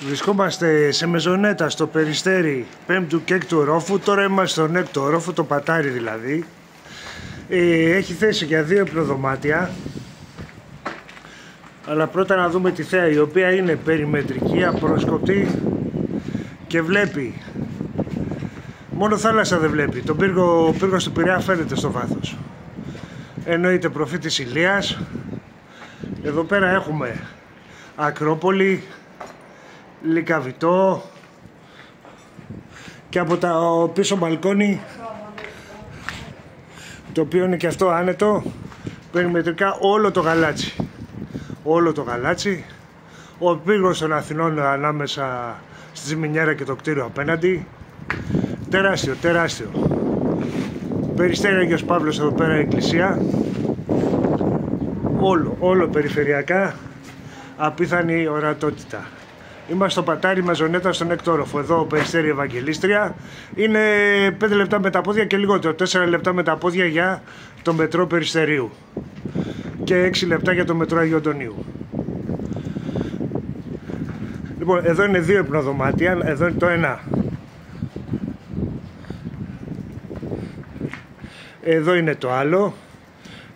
Βρισκόμαστε σε μεζονέτα στο Περιστέρι 5ου και 6ου ορόφου. Τώρα είμαστε στον 6ο ορόφο, το πατάρι δηλαδή. Έχει θέση για 2 υπνοδωμάτια. Αλλά πρώτα να δούμε τη θέα, η οποία είναι περιμετρική, απρόσκοπτη και βλέπει. Μόνο θάλασσα δεν βλέπει. Ο πύργος του Πειραιά φαίνεται στο βάθος. Εννοείται προφή της Ηλίας. Εδώ πέρα έχουμε Ακρόπολη, Λυκαβητό και από το πίσω μπαλκόνι, το οποίο είναι και αυτό άνετο, περιμετρικά όλο το γαλάτσι. Όλο το γαλάτσι. Ο πύργος των Αθηνών ανάμεσα στη Ζημινιέρα και το κτίριο απέναντι. Τεράστιο, τεράστιο. Περιστέρι Άγιος Παύλος, εδώ πέρα η εκκλησία. Όλο περιφερειακά, απίθανη ορατότητα. Είμαστε στο πατάρι Μεζονέτα στον 6ο όροφο. Εδώ Περιστέρι Ευαγγελίστρια. Είναι 5 λεπτά με τα πόδια και λιγότερο. 4 λεπτά με τα πόδια για το μετρό Περιστερίου. Και 6 λεπτά για το μετρό Αγίου Αντωνίου. Λοιπόν, εδώ είναι 2 υπνοδωμάτια. Εδώ είναι το ένα. Εδώ είναι το άλλο.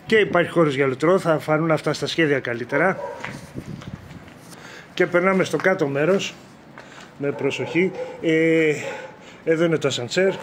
Και υπάρχει χώρος για λουτρό. Θα φανούν αυτά στα σχέδια καλύτερα. Και περνάμε στο κάτω μέρος με προσοχή. Εδώ είναι το ασανσέρ.